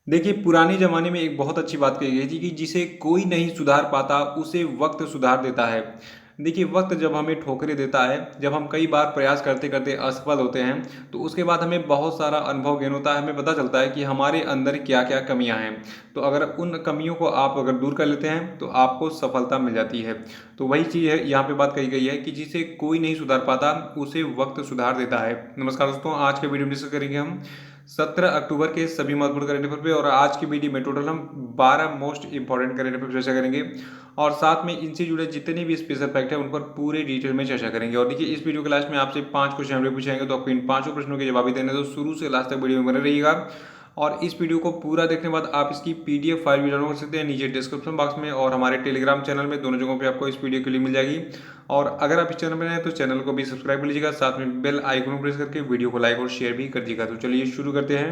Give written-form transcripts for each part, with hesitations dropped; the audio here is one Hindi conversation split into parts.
देखिए, पुराने ज़माने में एक बहुत अच्छी बात कही गई थी कि जिसे कोई नहीं सुधार पाता, उसे वक़्त सुधार देता है। देखिए, वक़्त जब हमें ठोकरें देता है, जब हम कई बार प्रयास करते-करते असफल होते हैं, तो उसके बाद हमें बहुत सारा अनुभव गेन होता है, हमें पता चलता है कि हमारे अंदर क्या-क्या कमियाँ हैं। तो अगर उन कमियों को आप अगर दूर कर लेते हैं, तो आपको सफलता मिल जाती है। तो वही चीज़ है, यहाँ पे बात कही गई है कि जिसे कोई नहीं सुधार पाता, उसे वक़्त सुधार देता है। नमस्कार दोस्तों, आज के वीडियो में डिस्कस करेंगे हम 17 अक्टूबर के सभी महत्वपूर्ण करंट अफेयर पे और आज की वीडियो में टोटल हम 12 मोस्ट इंपॉर्टेंट करंट अफेयर चर्चा करेंगे और साथ में इनसे जुड़े जितने भी स्पेशल फैक्ट हैं उन पर पूरे डिटेल में चर्चा करेंगे। और देखिए, इस वीडियो के लास्ट में आपसे 5 क्वेश्चन हमने पूछेंगे, तो आपको इन पांचों प्रश्नों के जवाब भी देने, तो शुरू से लास्ट तक वीडियो में बने रहिएगा। और इस वीडियो को पूरा देखने के बाद आप इसकी पीडीएफ फाइल भी डाउनलोड कर सकते हैं नीचे डिस्क्रिप्शन बॉक्स में और हमारे टेलीग्राम चैनल में, दोनों जगहों पे आपको इस वीडियो की लिंक मिल जाएगी। और अगर आप इस चैनल में नए हैं तो चैनल को भी सब्सक्राइब कर लीजिएगा, साथ में बेल आइकन को प्रेस करके वीडियो को लाइक और शेयर भी कर दीजिएगा। तो चलिए शुरू करते हैं।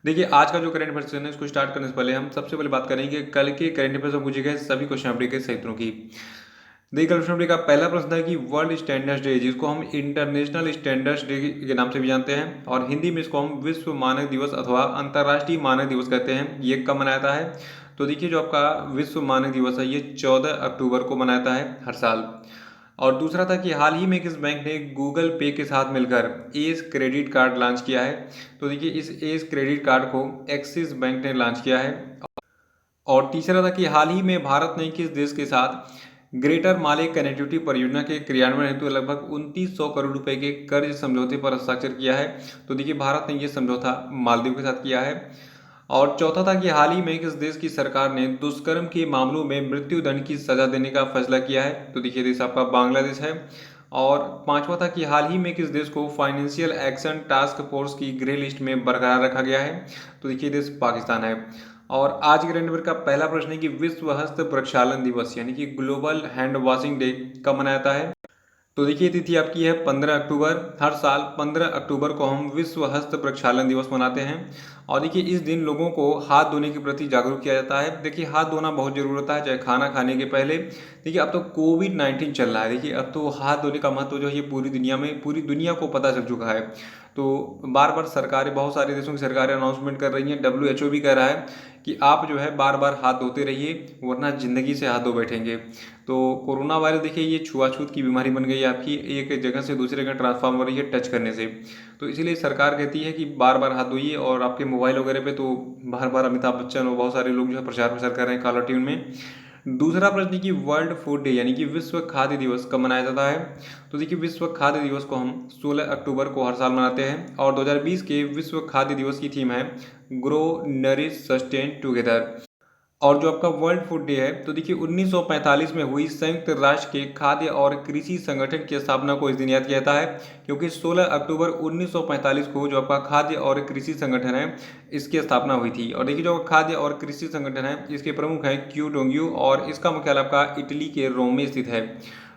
देखिए, आज का जो करंट अफेयर्स है इसको स्टार्ट करने से पहले हम सबसे पहले बात करेंगे कल के करंट अफेयर्स में पूछे गए सभी क्वेश्चन अपडेट के सही उत्तरों की। देखिए, कल क्वेश्चन अपडेट का पहला प्रश्न है कि वर्ल्ड स्टैंडर्ड्स डे, जिसको हम इंटरनेशनल स्टैंडर्ड्स डे के नाम से भी जानते हैं और हिंदी में इसको हम विश्व मानक दिवस अथवा अंतर्राष्ट्रीय मानक दिवस कहते हैं, ये कब मनाया जाता है? तो देखिए, जो आपका विश्व मानक दिवस है ये 14 अक्टूबर को मनाया जाता है हर साल। और दूसरा था कि हाल ही में किस बैंक ने गूगल पे के साथ मिलकर एस क्रेडिट कार्ड लॉन्च किया है? तो देखिए, इस एस क्रेडिट कार्ड को एक्सिस बैंक ने लॉन्च किया है। और तीसरा था कि हाल ही में भारत ने किस देश के साथ ग्रेटर माले कनेक्टिविटी परियोजना के क्रियान्वयन हेतु लगभग 2900 करोड़ रुपए के कर्ज समझौते पर हस्ताक्षर किया है? तो देखिए, भारत ने यह समझौता मालदीव के साथ किया है। और चौथा था कि हाल ही में किस देश की सरकार ने दुष्कर्म के मामलों में मृत्यु दंड की सजा देने का फैसला किया है? तो देखिए, देश आपका बांग्लादेश है। और पांचवा था कि हाल ही में किस देश को फाइनेंशियल एक्शन टास्क फोर्स की ग्रे लिस्ट में बरकरार रखा गया है? तो देखिए, देश पाकिस्तान है। और आज के करंट अफेयर का पहला प्रश्न है कि विश्व हस्त प्रक्षालन दिवस यानी कि ग्लोबल हैंड वॉशिंग डे कब मनाया जाता है? तो देखिए, तिथि आपकी है 15 अक्टूबर। हर साल 15 अक्टूबर को हम विश्व हस्त प्रक्षालन दिवस मनाते हैं। और देखिए, इस दिन लोगों को हाथ धोने के प्रति जागरूक किया जाता है। देखिए, हाथ धोना बहुत जरूरी होता है, चाहे खाना खाने के पहले। देखिए, अब तो कोविड-19 चल रहा है। देखिए, अब तो हाथ धोने का महत्व जो है ये पूरी दुनिया में, पूरी दुनिया को पता चल चुका है। तो बार बार सरकारें, बहुत सारे देशों की सरकारें अनाउंसमेंट कर रही हैं, डब्ल्यूएचओ भी कह रहा है कि आप जो है बार बार हाथ धोते रहिए, वरना जिंदगी से हाथ धो बैठेंगे। तो कोरोना वायरस देखिए, ये छुआछूत की बीमारी बन गई है आपकी, एक जगह से दूसरे जगह ट्रांसफॉर्म हो रही है टच करने से। तो इसीलिए सरकार कहती है कि बार बार हाथ धोइए। और आपके मोबाइल वगैरह पे तो बार बार अमिताभ बच्चन और बहुत सारे लोग जो है प्रचार प्रसार कर रहे हैं कॉलर ट्यून में। दूसरा प्रश्न की वर्ल्ड फूड डे यानी कि विश्व खाद्य दिवस कब मनाया जाता है? तो देखिए, विश्व खाद्य दिवस को हम 16 अक्टूबर को हर साल मनाते हैं और 2020 के विश्व खाद्य दिवस की थीम है ग्रो नरिश सस्टेन टुगेदर। और जो आपका वर्ल्ड फूड डे है, तो देखिए 1945 में हुई संयुक्त राष्ट्र के खाद्य और कृषि संगठन की स्थापना को इस दिन याद किया जाता है, क्योंकि 16 अक्टूबर 1945 को जो आपका खाद्य और कृषि संगठन है इसकी स्थापना हुई थी। और देखिए, जो खाद्य और कृषि संगठन है इसके प्रमुख हैं क्यू डोंग्यू और इसका मुख्यालय आपका इटली के रोम में स्थित है।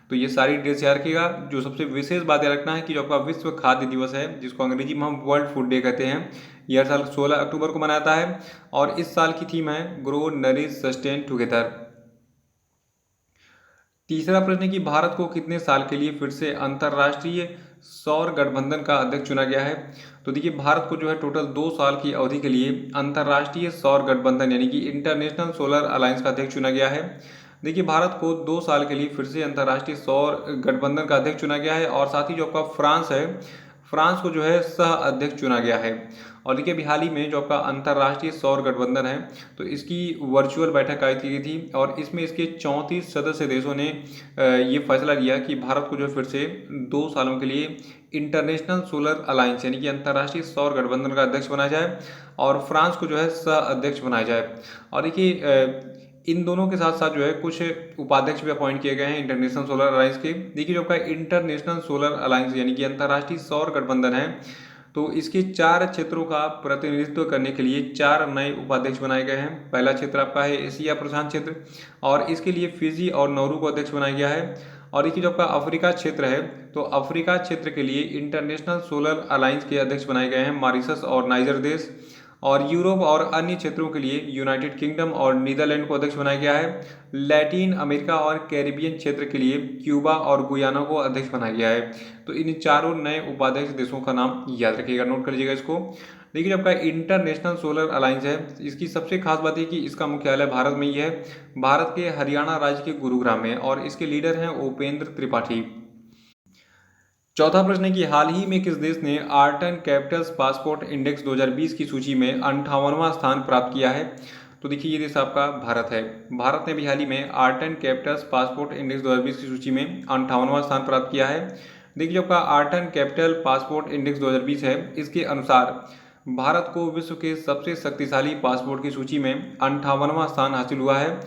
तो ये सारी डिटेल्स याद रखिएगा। जो सबसे विशेष बात याद रखना है कि जो आपका विश्व खाद्य दिवस है, जिसको अंग्रेजी में हम वर्ल्ड फूड डे कहते हैं, ये हर साल 16 अक्टूबर को मनाता है और इस साल की थीम है ग्रो नरिश सस्टेन टुगेदर। तीसरा प्रश्न है कि भारत को कितने साल के लिए फिर से अंतर्राष्ट्रीय सौर गठबंधन का अध्यक्ष चुना गया है? तो देखिए, भारत को जो है टोटल 2 साल की अवधि के लिए अंतर्राष्ट्रीय सौर गठबंधन यानी कि इंटरनेशनल सोलर अलायंस का अध्यक्ष चुना गया है। देखिए, भारत को 2 साल के लिए फिर से अंतर्राष्ट्रीय सौर गठबंधन का अध्यक्ष चुना गया है और साथ ही जो आपका फ्रांस है, फ्रांस को जो है सह अध्यक्ष चुना गया है। और देखिए, अभी हाल ही में जो आपका अंतर्राष्ट्रीय सौर गठबंधन है, तो इसकी वर्चुअल बैठक आयोजित की गई थी और इसमें इसके 34 सदस्य देशों ने ये फैसला लिया कि भारत को जो है फिर से 2 सालों के लिए इंटरनेशनल सोलर अलायंस यानी कि अंतर्राष्ट्रीय सौर गठबंधन का अध्यक्ष बनाया जाए और फ्रांस को जो है सह अध्यक्ष बनाया जाए। और देखिए, इन दोनों के साथ साथ जो है कुछ उपाध्यक्ष भी अपॉइंट किए गए हैं इंटरनेशनल सोलर अलायंस के। देखिए, जो आपका इंटरनेशनल सोलर अलायंस यानी कि अंतर्राष्ट्रीय सौर गठबंधन है, तो इसके 4 क्षेत्रों का प्रतिनिधित्व करने के लिए 4 नए उपाध्यक्ष बनाए गए हैं। पहला क्षेत्र आपका है एशिया प्रशांत क्षेत्र और इसके लिए फिजी और नौरू को अध्यक्ष बनाया गया है। और देखिए, जो आपका अफ्रीका क्षेत्र है, तो अफ्रीका क्षेत्र के लिए इंटरनेशनल सोलर अलायंस के अध्यक्ष बनाए गए हैं मॉरिशस और नाइजर देश। और यूरोप और अन्य क्षेत्रों के लिए यूनाइटेड किंगडम और नीदरलैंड को अध्यक्ष बनाया गया है। लैटिन अमेरिका और कैरिबियन क्षेत्र के लिए क्यूबा और गुयाना को अध्यक्ष बनाया गया है। तो इन चारों नए उपाध्यक्ष देशों का नाम याद रखिएगा, नोट कर लीजिएगा इसको। देखिए जो आपका इंटरनेशनल सोलर अलायंस है, इसकी सबसे खास बात है कि इसका मुख्यालय भारत में ही है, भारत के हरियाणा राज्य के गुरुग्राम में, और इसके लीडर हैं उपेंद्र त्रिपाठी। चौथा प्रश्न है कि हाल ही में किस देश ने art and Capitals passport index 2020 की सूची में 58वां स्थान प्राप्त किया है? तो देखिए ये देश आपका भारत है। भारत ने भी हाल ही में art and Capitals passport index 2020 की सूची में 58वां स्थान प्राप्त किया है। देखिए जो आपका art and capital passport index 2020 है, इसके अनुसार भारत को विश्व के सबसे शक्तिशाली पासपोर्ट की सूची में 58वां स्थान हासिल हुआ है।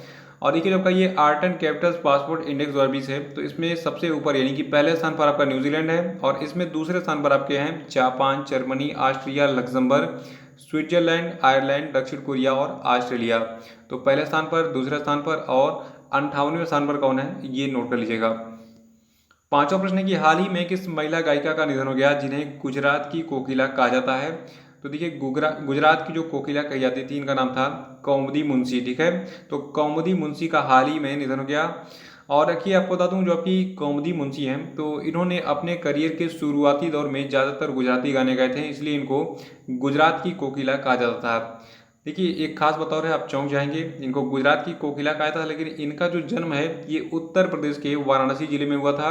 और देखिए जब का ये art and Capitals passport index 2020 है, तो इसमें सबसे ऊपर यानी कि पहले स्थान पर आपका न्यूजीलैंड है, और इसमें दूसरे स्थान पर आपके हैं Japan, Germany, Austria, Luxembourg, Switzerland, Ireland, दक्षिण कोरिया और ऑस्ट्रेलिया। तो पहले स्थान पर, दूसरे स्थान पर और 58वें स्थान पर कौन है, ये नोट कर लीजिएगा। पांचवा प्रश्न है कि हाल ही में किस महिला गायिका का निधन हो गया जिन्हें गुजरात की कोकिला कहा जाता है? तो देखिए गुजरात की जो कोकिला कही जाती थी, इनका नाम था कौमुदी मुंशी। ठीक है, तो कौमुदी मुंशी का हाल ही में निधन हो गया। और रखिए आपको बता दूं, जो आपकी कौमुदी मुंशी हैं, तो इन्होंने अपने करियर के शुरुआती दौर में ज़्यादातर गुजराती गाने गाए थे, इसलिए इनको गुजरात की कोकिला कहा जाता था। देखिए एक खास बतौर है, आप चौंक जाएंगे, इनको गुजरात की कोकिला कहा था, लेकिन इनका जो जन्म है ये उत्तर प्रदेश के वाराणसी जिले में हुआ था।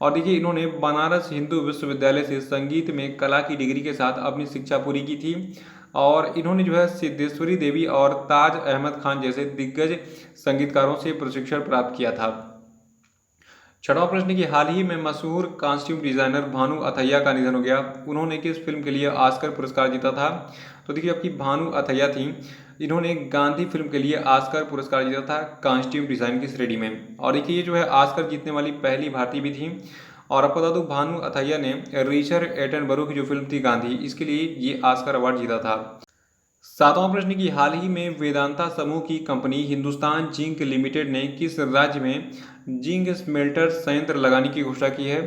और देखिए इन्होंने बनारस हिंदू विश्वविद्यालय से संगीत में कला की डिग्री के साथ अपनी शिक्षा पूरी की थी। और इन्होंने जो है सिद्धेश्वरी देवी और ताज अहमद खान जैसे दिग्गज संगीतकारों से प्रशिक्षण प्राप्त किया था। छठवां प्रश्न कि हाल ही में मशहूर कॉस्ट्यूम डिजाइनर भानु अथैया का निधन हो गया, उन्होंने किस फिल्म के लिए ऑस्कर पुरस्कार जीता था? तो देखिए आपकी भानु अथैया थी, इन्होंने गांधी फिल्म के लिए ऑस्कर पुरस्कार जीता था कॉस्ट्यूम डिजाइन की श्रेणी में। और देखिए ये जो है ऑस्कर जीतने वाली पहली भारतीय भी थी। और आपको बता दूं, भानु अथैया ने रिचर्ड एटनबरो की जो फिल्म थी गांधी, इसके लिए ये ऑस्कर अवार्ड जीता था। सातवां प्रश्न की हाल ही में वेदांता समूह की कंपनी हिंदुस्तान जिंक लिमिटेड ने किस राज्य में जिंक स्मेल्टर संयंत्र लगाने की घोषणा की है?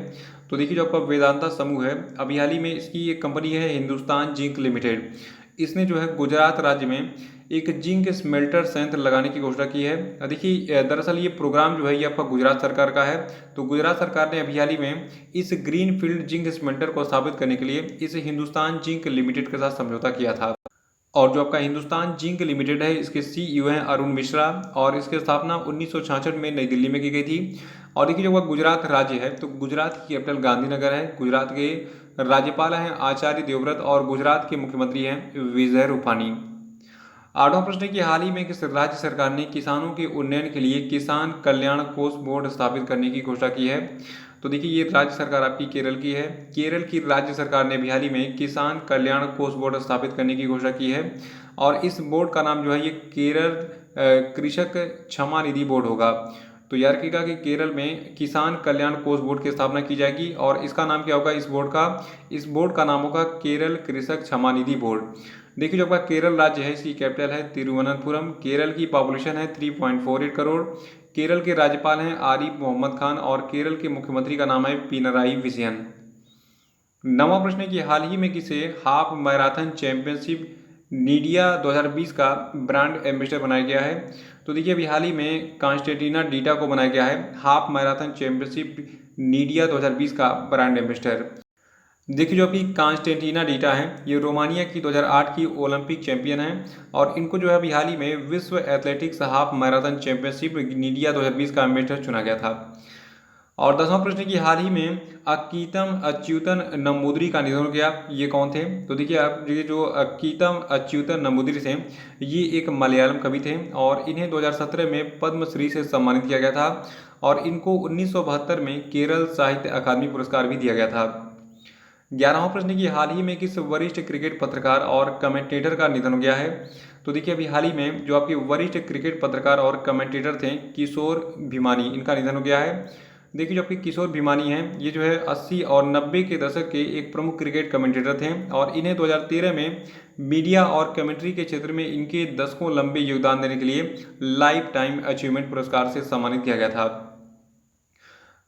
तो देखिए जो आपका वेदांता समूह है, अभी हाल ही में इसकी एक कंपनी है हिंदुस्तान जिंक लिमिटेड, इसने जो है गुजरात राज्य में एक जिंक स्मेल्टर संयंत्र लगाने की घोषणा की है। देखिए दरअसल ये प्रोग्राम जो है ये आपका गुजरात सरकार का है। तो गुजरात सरकार ने अभी हाल ही में इस ग्रीन फील्ड जिंक स्मेल्टर को स्थापित करने के लिए इस हिंदुस्तान जिंक लिमिटेड के साथ समझौता किया था। और जो आपका हिंदुस्तान जिंक लिमिटेड है, इसके सीईओ हैं अरुण मिश्रा, और इसकी स्थापना 1966 में नई दिल्ली में की गई थी। और देखिए जो गुजरात राज्य है, तो गुजरात की कैपिटल गांधीनगर है, गुजरात के राज्यपाल हैं आचार्य देवव्रत, और गुजरात के मुख्यमंत्री हैं विजय रूपानी। आठवां प्रश्न है कि हाल ही में किस राज्य सरकार ने किसानों के उन्नयन के लिए किसान कल्याण कोष बोर्ड स्थापित करने की घोषणा की है? तो देखिए ये राज्य सरकार आपकी केरल की है। केरल की राज्य सरकार ने भी हाल ही में किसान कल्याण कोष बोर्ड स्थापित करने की घोषणा की है। और इस बोर्ड का नाम जो है ये केरल कृषक क्षमा निधि बोर्ड होगा। तो याद रखिएगा कि केरल में किसान कल्याण कोष बोर्ड की स्थापना की जाएगी, और इसका नाम क्या होगा इस बोर्ड का नाम होगा केरल कृषक क्षमा निधि बोर्ड। देखिए जो आपका केरल राज्य है, इसकी कैपिटल है तिरुवनंतपुरम, केरल की पॉपुलेशन है 3.48 करोड़, केरल के राज्यपाल हैं आरिफ मोहम्मद खान, और केरल के मुख्यमंत्री का नाम है पिनराई विजयन। नवा प्रश्न है कि हाल ही में किसे हाफ मैराथन चैंपियनशिप नीडिया 2020 का ब्रांड एम्बेसडर बनाया गया है? तो देखिए अभी हाल ही में कॉन्स्टेंटिना डीटा को बनाया गया है हाफ मैराथन चैंपियनशिप नीडिया 2020 का ब्रांड एम्बेसडर। देखिए जो अभी कॉन्स्टेंटिना डीटा है, ये रोमानिया की 2008 की ओलंपिक चैंपियन है, और इनको जो है अभी हाल ही में विश्व एथलेटिक्स हाफ मैराथन चैंपियनशिप नीडिया 2020 का एम्बेसडर चुना गया था। और 10वां प्रश्न की हाल ही में अकीतम अच्युतन नंबूदिरी का निधन हो गया, ये कौन थे? तो देखिए आप ये जो अकीतम अच्युतन नंबूदिरी थे, ये एक मलयालम कवि थे, और इन्हें 2017 में पद्मश्री से सम्मानित किया गया था। और इनको 1972 में केरल साहित्य अकादमी पुरस्कार भी दिया गया था। 11वां प्रश्न की हाल ही में किस वरिष्ठ क्रिकेट पत्रकार और कमेंटेटर का निधन हो गया है? तो देखिए अभी हाल ही में जो आपके वरिष्ठ क्रिकेट पत्रकार और कमेंटेटर थे किशोर भिमानी, इनका निधन हो गया है। देखिए जो आपके किशोर भिमानी हैं, ये जो है 80 और 90 के दशक के एक प्रमुख क्रिकेट कमेंटेटर थे, और इन्हें 2013 में मीडिया और कमेंट्री के क्षेत्र में इनके दशकों लंबे योगदान देने के लिए लाइफ टाइम अचीवमेंट पुरस्कार से सम्मानित किया गया था।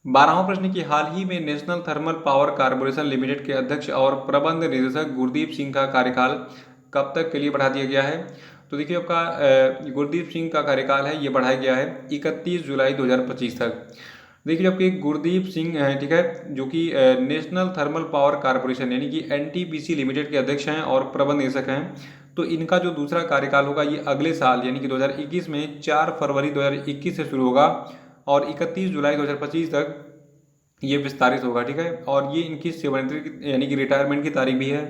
12वां प्रश्न की हाल ही में national thermal power corporation limited के अध्यक्ष और प्रबंध निदेशक गुरदीप सिंह का कार्यकाल कब तक के लिए बढ़ा दिया गया है? तो देखिए आपका गुरदीप सिंह का कार्यकाल है ये बढ़ाया गया है 31 जुलाई 2025 तक। देखिए, जबकि गुरदीप सिंह हैं, ठीक है, जो कि नेशनल थर्मल पावर कॉरपोरेशन यानी कि एनटीपीसी लिमिटेड के अध्यक्ष हैं और प्रबंध निदेशक हैं। तो इनका जो दूसरा कार्यकाल होगा ये अगले साल यानी कि 2021 में 4 फरवरी 2021 से शुरू होगा और 31 जुलाई 2025 तक ये विस्तारित होगा, ठीक है। और ये इनकी सेवानिवृत्ति यानी कि रिटायरमेंट की तारीख भी है।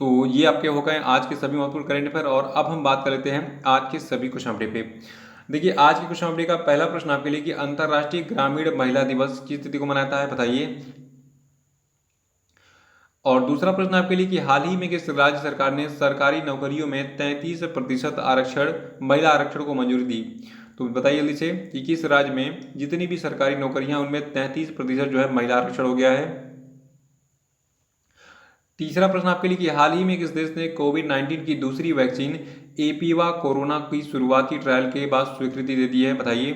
तो ये आपके हो गए आज के सभी महत्वपूर्ण करंट अफेयर और अब हम बात कर लेते हैं आज के सभी क्वेश्चन अपडेट पे। देखिए, आज के क्वेश्चन अपडेट का पहला प्रश्न आपके लिए कि अंतर्राष्ट्रीय ग्रामीण महिला दिवस किस तिथि को मनाता है, बताइए। और दूसरा प्रश्न आपके लिए कि हाल ही में किस राज्य सरकार ने सरकारी नौकरियों में 33% आरक्षण महिला आरक्षण को मंजूरी दी। तो बताइए जल्दी से कि किस राज्य में जितनी भी सरकारी नौकरियां उनमें 33% जो है महिला आरक्षण हो गया है। तीसरा प्रश्न आपके लिए कि हाल ही में किस देश ने कोविड-19 की दूसरी वैक्सीन एपीवा कोरोना की शुरुआती ट्रायल के बाद स्वीकृति दे दी है, बताइए।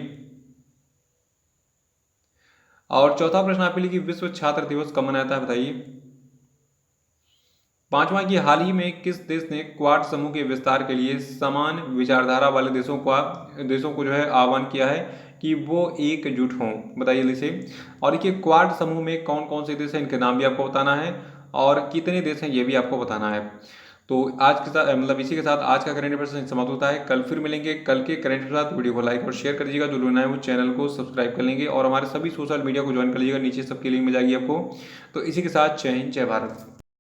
और चौथा प्रश्न आपके लिए कि विश्व छात्र दिवस कब मनाता है, बताइए। पांचवा कि हाल ही में किस देश ने क्वाड समूह के विस्तार के लिए समान विचारधारा वाले देशों को जो है आह्वान किया है कि वो एकजुट हों, बताइए जल्दी से। और देखिए, क्वाड समूह में कौन कौन से देश हैं इनके नाम भी आपको बताना है और कितने देश हैं ये भी आपको बताना है। तो आज के साथ मतलब इसी के साथ आज का करंट अफेयर समाप्त होता है। कल फिर मिलेंगे कल के करंट के साथ। वीडियो को लाइक और शेयर कर दीजिएगा, जो लोग नए हैं वो चैनल को सब्सक्राइब कर लेंगे और हमारे सभी सोशल मीडिया को ज्वाइन कर लीजिएगा, नीचे सबकी लिंक मिल जाएगी आपको। तो इसी के साथ जय हिंद जय भारत।